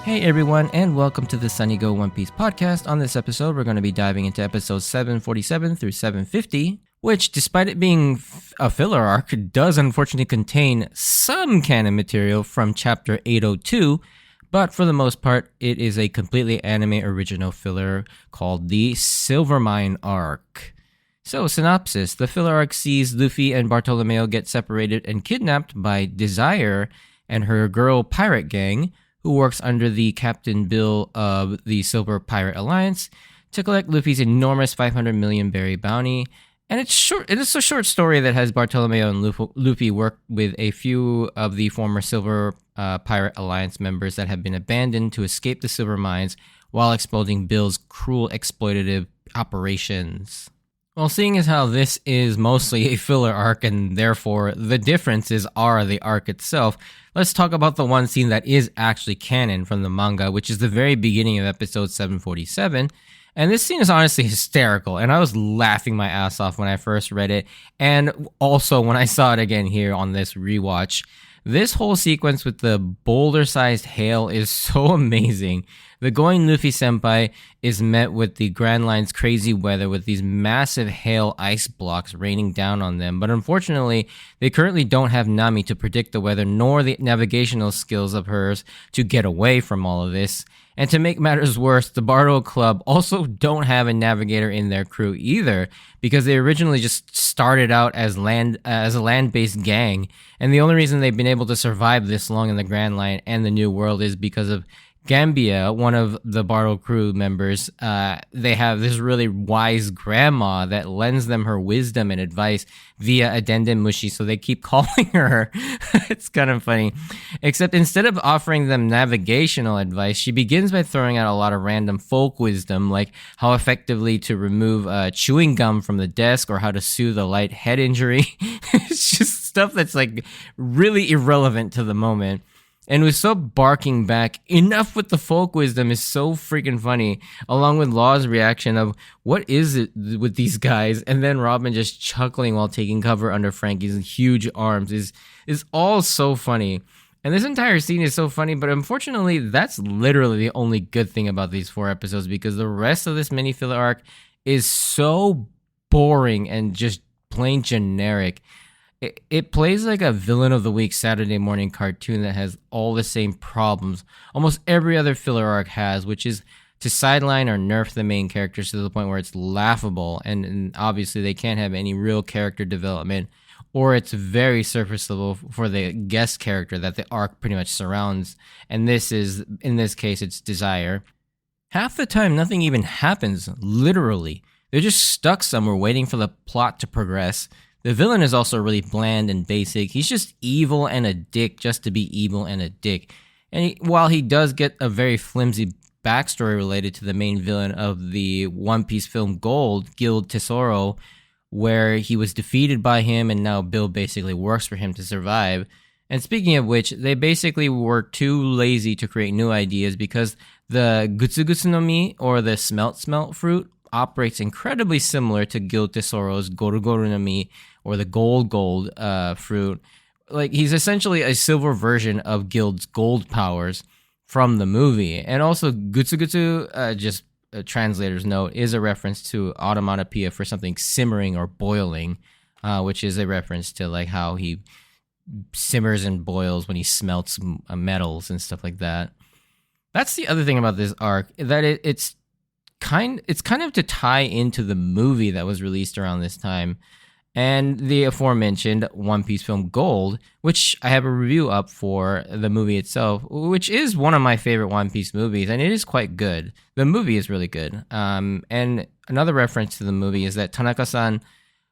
Hey everyone, and welcome to the Sunny Go One Piece podcast. On this episode, we're going to be diving into episodes 747 through 750, which, despite it being a filler arc, does unfortunately contain some canon material from chapter 802, but for the most part, it is a completely anime original filler called the Silvermine arc. So, synopsis. The filler arc sees Luffy and Bartolomeo get separated and kidnapped by Desire and her girl pirate gang, who works under the Captain Bill of the Silver Pirate Alliance, to collect Luffy's enormous 500 million berry bounty. And it's short. It is a short story that has Bartolomeo and Luffy work with a few of the former Silver Pirate Alliance members that have been abandoned to escape the silver mines while exposing Bill's cruel exploitative operations. Well, seeing as how this is mostly a filler arc and therefore the differences are the arc itself, let's talk about the one scene that is actually canon from the manga, which is the very beginning of episode 747. And this scene is honestly hysterical, and I was laughing my ass off when I first read it, and also when I saw it again here on this rewatch. This whole sequence with the boulder-sized hail is so amazing. The going Luffy senpai is met with the Grand Line's crazy weather with these massive hail ice blocks raining down on them, but unfortunately, they currently don't have Nami to predict the weather nor the navigational skills of hers to get away from all of this. And to make matters worse, the Bardo Club also don't have a navigator in their crew either, because they originally just started out as a land-based gang, and the only reason they've been able to survive this long in the Grand Line and the New World is because of Gambia, one of the Bardo crew members. They have this really wise grandma that lends them her wisdom and advice via addendum mushi, so they keep calling her. It's kind of funny. Except instead of offering them navigational advice, she begins by throwing out a lot of random folk wisdom, like how effectively to remove chewing gum from the desk or how to soothe a light head injury. It's just stuff that's like really irrelevant to the moment. And Usopp barking back, "Enough with the folk wisdom," is so freaking funny, along with Law's reaction of, "What is it with these guys?" And then Robin just chuckling while taking cover under Frankie's huge arms is all so funny. And this entire scene is so funny, but unfortunately, that's literally the only good thing about these 4 episodes, because the rest of this mini filler arc is so boring and just plain generic. It plays like a villain of the week Saturday morning cartoon that has all the same problems almost every other filler arc has, which is to sideline or nerf the main characters to the point where it's laughable, and obviously they can't have any real character development, or it's very surface level for the guest character that the arc pretty much surrounds, and this is, in this case, it's Desire. Half the time, nothing even happens, literally. They're just stuck somewhere waiting for the plot to progress. The villain is also really bland and basic. He's just evil and a dick just to be evil and a dick. And while he does get a very flimsy backstory related to the main villain of the One Piece film Gold, Guild Tesoro, where he was defeated by him and now Bill basically works for him to survive. And speaking of which, they basically were too lazy to create new ideas because the Gutsu Gutsu no Mi, or the Smelt fruit, operates incredibly similar to Guild Tesoro's Goru Goru no Mi, or the Gold fruit. Like, he's essentially a silver version of Guild's gold powers from the movie. And also, Gutsu Gutsu, just a translator's note, is a reference to onomatopoeia for something simmering or boiling, which is a reference to like how he simmers and boils when he smelts metals and stuff like that. That's the other thing about this arc, that it's kind of to tie into the movie that was released around this time, and the aforementioned One Piece film Gold, which I have a review up for the movie itself, which is one of my favorite One Piece movies, and it is quite good. The movie is really good. And another reference to the movie is that Tanaka-san,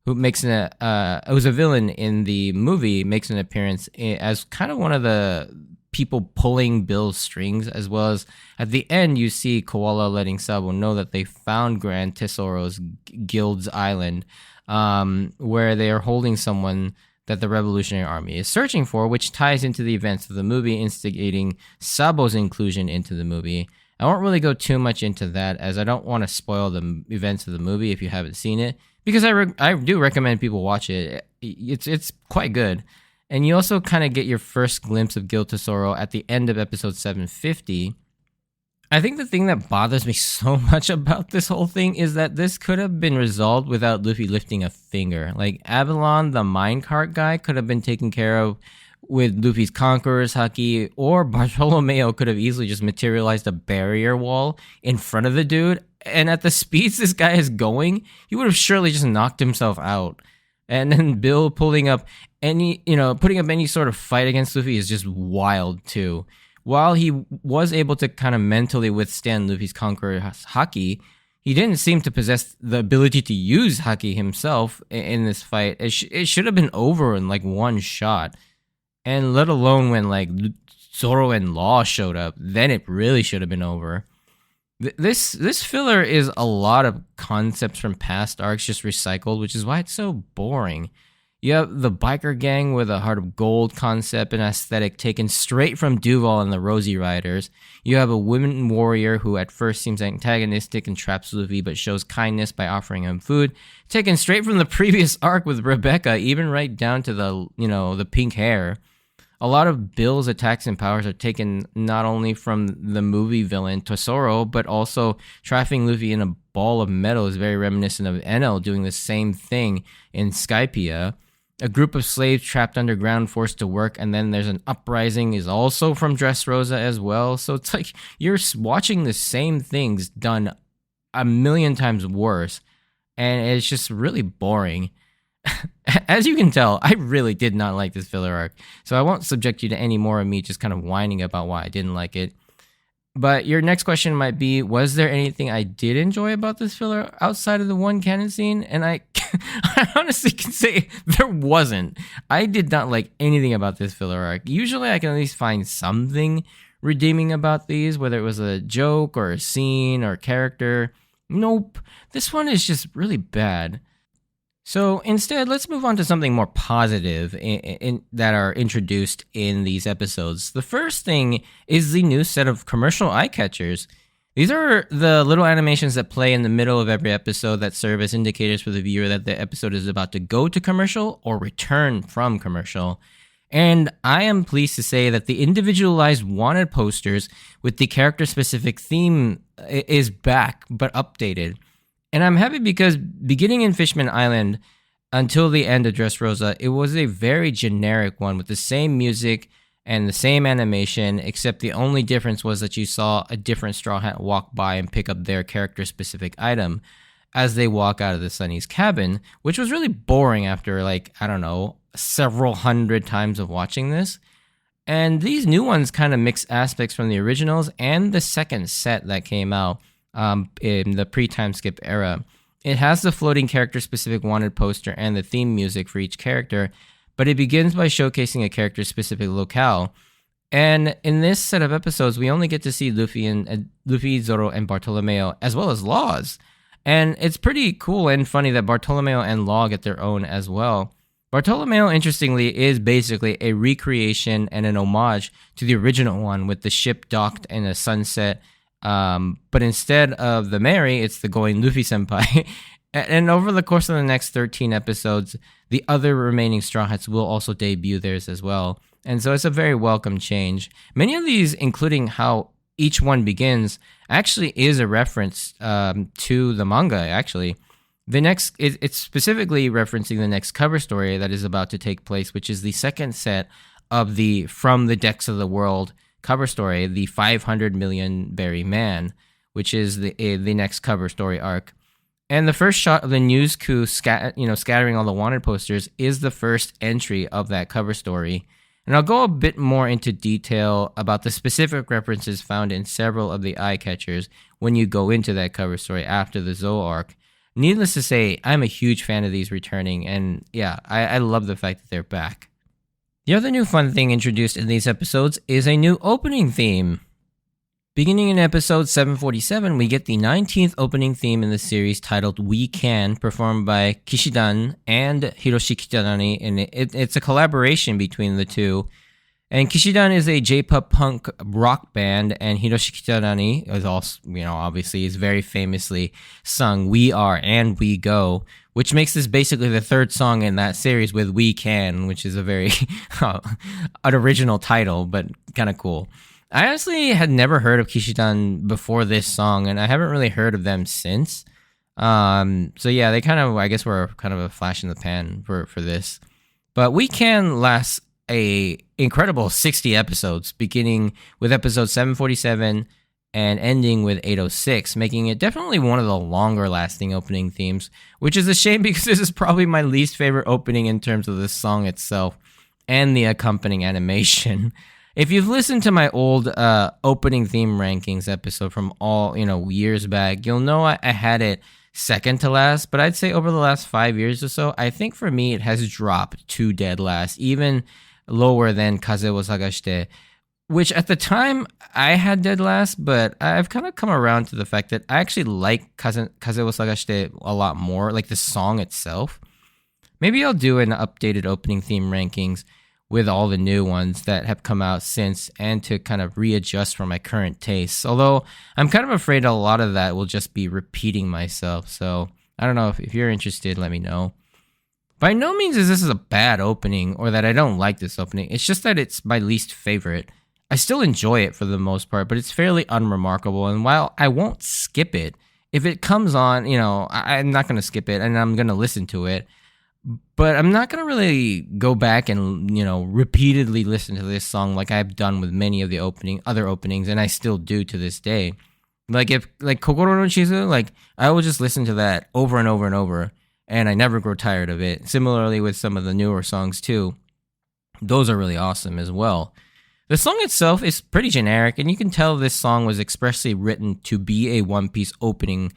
who's a villain in the movie, makes an appearance as kind of one of the people pulling Bill's strings, as well as at the end you see Koala letting Sabo know that they found Grand Tesoro's Guild's island, where they are holding someone that the Revolutionary Army is searching for, which ties into the events of the movie, instigating Sabo's inclusion into the movie. I won't really go too much into that, as I don't want to spoil the events of the movie if you haven't seen it, because I do recommend people watch it. It's quite good. And you also kind of get your first glimpse of Guild Tesoro at the end of episode 750, I think the thing that bothers me so much about this whole thing is that this could have been resolved without Luffy lifting a finger. Like, Avalon, the minecart guy, could have been taken care of with Luffy's Conqueror's Haki, or Bartolomeo could have easily just materialized a barrier wall in front of the dude. And at the speeds this guy is going, he would have surely just knocked himself out. And then Bill putting up any sort of fight against Luffy is just wild too. While he was able to kind of mentally withstand Luffy's Conqueror's Haki, he didn't seem to possess the ability to use Haki himself in this fight. It should have been over in like one shot. And let alone when like Zoro and Law showed up, then it really should have been over. This filler is a lot of concepts from past arcs just recycled, which is why it's so boring. You have the biker gang with a heart of gold concept and aesthetic taken straight from Duval and the Rosie Riders. You have a women warrior who at first seems antagonistic and traps Luffy but shows kindness by offering him food, taken straight from the previous arc with Rebecca, even right down to the pink hair. A lot of Bill's attacks and powers are taken not only from the movie villain Tesoro, but also trapping Luffy in a ball of metal is very reminiscent of Enel doing the same thing in Skypiea. A group of slaves trapped underground forced to work, and then there's an uprising is also from Dressrosa as well. So it's like you're watching the same things done a million times worse, and it's just really boring. As you can tell, I really did not like this filler arc, so I won't subject you to any more of me just kind of whining about why I didn't like it. But your next question might be, was there anything I did enjoy about this filler outside of the one canon scene? And I honestly can say there wasn't. I did not like anything about this filler arc. Usually I can at least find something redeeming about these, whether it was a joke or a scene or a character. Nope. This one is just really bad. So instead, let's move on to something more positive in that are introduced in these episodes. The first thing is the new set of commercial eye catchers. These are the little animations that play in the middle of every episode that serve as indicators for the viewer that the episode is about to go to commercial or return from commercial. And I am pleased to say that the individualized wanted posters with the character-specific theme is back, but updated. And I'm happy because beginning in Fishman Island until the end of Dressrosa, it was a very generic one with the same music and the same animation, except the only difference was that you saw a different Straw Hat walk by and pick up their character-specific item as they walk out of the Sunny's cabin, which was really boring after, several hundred times of watching this. And these new ones kind of mix aspects from the originals and the second set that came out in the pre-time skip era. It has the floating character-specific wanted poster and the theme music for each character, but it begins by showcasing a character-specific locale. And in this set of episodes, we only get to see Luffy, Zoro, and Bartolomeo, as well as Laws. And it's pretty cool and funny that Bartolomeo and Law get their own as well. Bartolomeo, interestingly, is basically a recreation and an homage to the original one with the ship docked in a sunset. But instead of the Mary, it's the going Luffy-senpai. And over the course of the next 13 episodes, the other remaining Straw Hats will also debut theirs as well. And so it's a very welcome change. Many of these, including how each one begins, actually is a reference to the manga, actually. It's specifically referencing the next cover story that is about to take place, which is the second set of the From the Decks of the World cover story, the 500 Million Berry Man, which is the next cover story arc. And the first shot of the news coup scattering all the wanted posters is the first entry of that cover story. And I'll go a bit more into detail about the specific references found in several of the eye catchers when you go into that cover story after the Zou arc. Needless to say, I'm a huge fan of these returning, and yeah, I love the fact that they're back. The other new fun thing introduced in these episodes is a new opening theme. Beginning in episode 747, we get the 19th opening theme in the series titled We Can, performed by Kishidan and Hiroshi Kitanani, and it's a collaboration between the two. And Kishidan is a J-pop punk rock band, and Hiroshi Kitanani is also, obviously is very famously sung We Are and We Go, which makes this basically the third song in that series with We Can, which is a very an original title, but kind of cool. I honestly had never heard of Kishidan before this song, and I haven't really heard of them since. So yeah, they kind of, I guess, were kind of a flash in the pan for this. But we can last a incredible 60 episodes, beginning with episode 747 and ending with 806, making it definitely one of the longer lasting opening themes, which is a shame because this is probably my least favorite opening in terms of the song itself and the accompanying animation. If you've listened to my old opening theme rankings episode from all, years back, you'll know I had it second to last, but I'd say over the last 5 years or so, I think for me it has dropped to dead last, even lower than Kaze wo Sagashite, which at the time I had dead last, but I've kind of come around to the fact that I actually like Kaze wo Sagashite a lot more, like the song itself. Maybe I'll do an updated opening theme rankings with all the new ones that have come out since, and to kind of readjust for my current tastes. Although I'm kind of afraid a lot of that will just be repeating myself. So I don't know, if you're interested, let me know. By no means is this a bad opening or that I don't like this opening. It's just that it's my least favorite. I still enjoy it for the most part, but it's fairly unremarkable. And while I won't skip it, if it comes on, I'm not going to skip it and I'm going to listen to it. But I'm not going to really go back and, repeatedly listen to this song like I've done with many of the other openings, and I still do to this day. Like Kokoro no Chizu, I will just listen to that over and over and over, and I never grow tired of it. Similarly with some of the newer songs too. Those are really awesome as well. The song itself is pretty generic, and you can tell this song was expressly written to be a One Piece opening.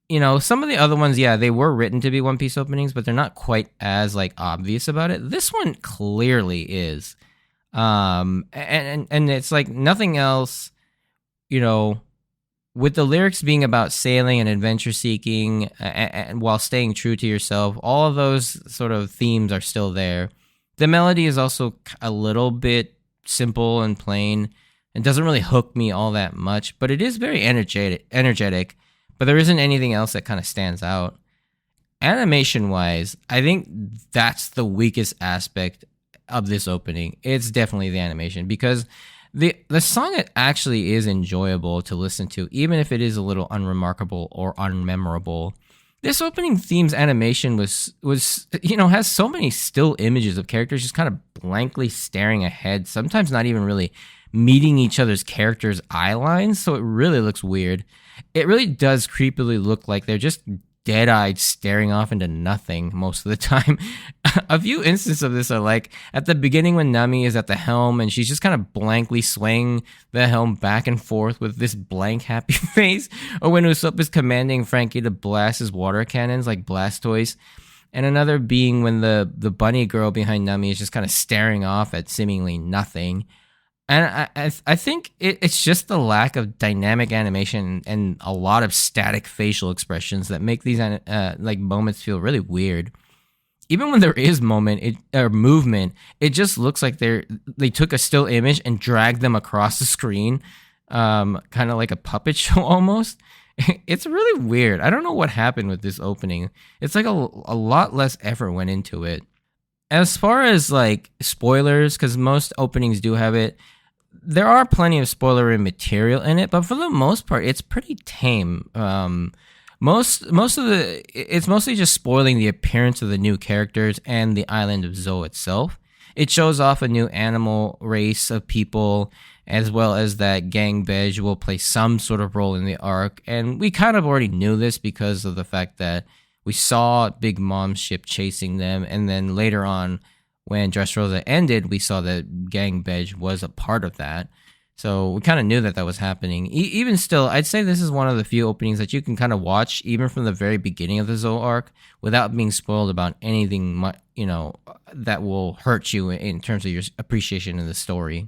Some of the other ones, yeah, they were written to be One Piece openings, but they're not quite as obvious about it. This one clearly is. And it's like nothing else, with the lyrics being about sailing and adventure seeking and while staying true to yourself, all of those sort of themes are still there. The melody is also a little bit simple and plain and doesn't really hook me all that much, but it is very energetic. But there isn't anything else that kind of stands out. Animation-wise, I think that's the weakest aspect of this opening. It's definitely the animation, because the song actually is enjoyable to listen to, even if it is a little unremarkable or unmemorable. This opening theme's animation was has so many still images of characters just kind of blankly staring ahead, sometimes not even really meeting each other's characters' eye lines, so it really looks weird. It really does creepily look like they're just dead-eyed staring off into nothing most of the time. A few instances of this are at the beginning when Nami is at the helm and she's just kind of blankly swaying the helm back and forth with this blank happy face, or when Usopp is commanding Frankie to blast his water cannons like Blastoise, and another being when the bunny girl behind Nami is just kind of staring off at seemingly nothing. And I think it's just the lack of dynamic animation and a lot of static facial expressions that make these moments feel really weird. Even when there is movement, it just looks like they took a still image and dragged them across the screen, kind of like a puppet show almost. It's really weird. I don't know what happened with this opening. It's like a lot less effort went into it. As far as spoilers, because most openings do have it, there are plenty of spoilery material in it, but for the most part, it's pretty tame. It's mostly just spoiling the appearance of the new characters and the island of Zou itself. It shows off a new animal race of people, as well as that Gang Bej will play some sort of role in the arc, and we kind of already knew this because of the fact that we saw Big Mom's ship chasing them, and then later on, when Dressrosa ended, we saw that Gang Bej was a part of that. So we kind of knew that was happening. Even still, I'd say this is one of the few openings that you can kind of watch, even from the very beginning of the Zou arc, without being spoiled about anything, that will hurt you in terms of your appreciation of the story.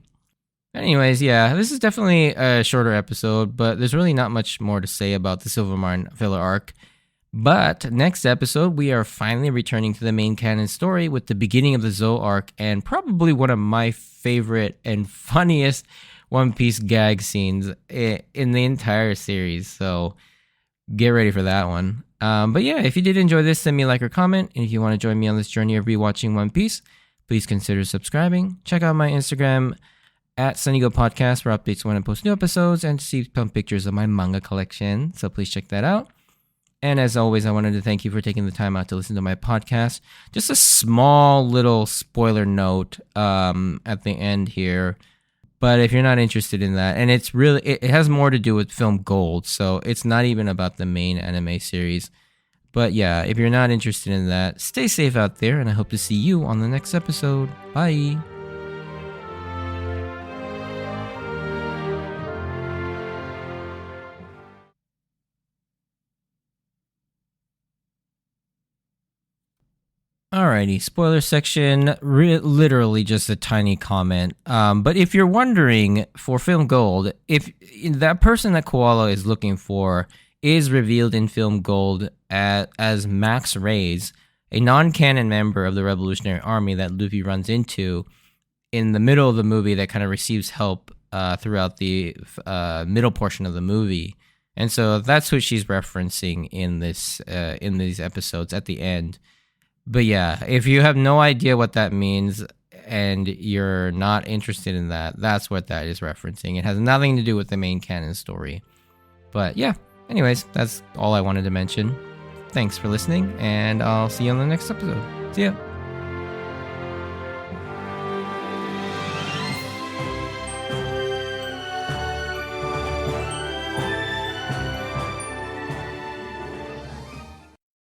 Anyways, yeah, this is definitely a shorter episode, but there's really not much more to say about the Silvermine filler arc. But next episode, we are finally returning to the main canon story with the beginning of the Zou arc and probably one of my favorite and funniest One Piece gag scenes in the entire series. So get ready for that one. But yeah, if you did enjoy this, send me a like or comment. And if you want to join me on this journey of rewatching One Piece, please consider subscribing. Check out my Instagram at Sunnygo Podcast for updates when I post new episodes and to see some pictures of my manga collection. So please check that out. And as always, I wanted to thank you for taking the time out to listen to my podcast. Just a small little spoiler note at the end here. But if you're not interested in that, and it has more to do with Film Gold, so it's not even about the main anime series. But yeah, if you're not interested in that, stay safe out there, and I hope to see you on the next episode. Bye! Alrighty, spoiler section, literally just a tiny comment. But if you're wondering, for Film Gold, if that person that Koala is looking for is revealed in Film Gold as Max Reyes, a non-canon member of the Revolutionary Army that Luffy runs into in the middle of the movie that kind of receives help throughout the middle portion of the movie. And so that's who she's referencing in these episodes at the end. But yeah, if you have no idea what that means and you're not interested in that, that's what that is referencing. It has nothing to do with the main canon story. But yeah, anyways, that's all I wanted to mention. Thanks for listening, and I'll see you on the next episode. See ya!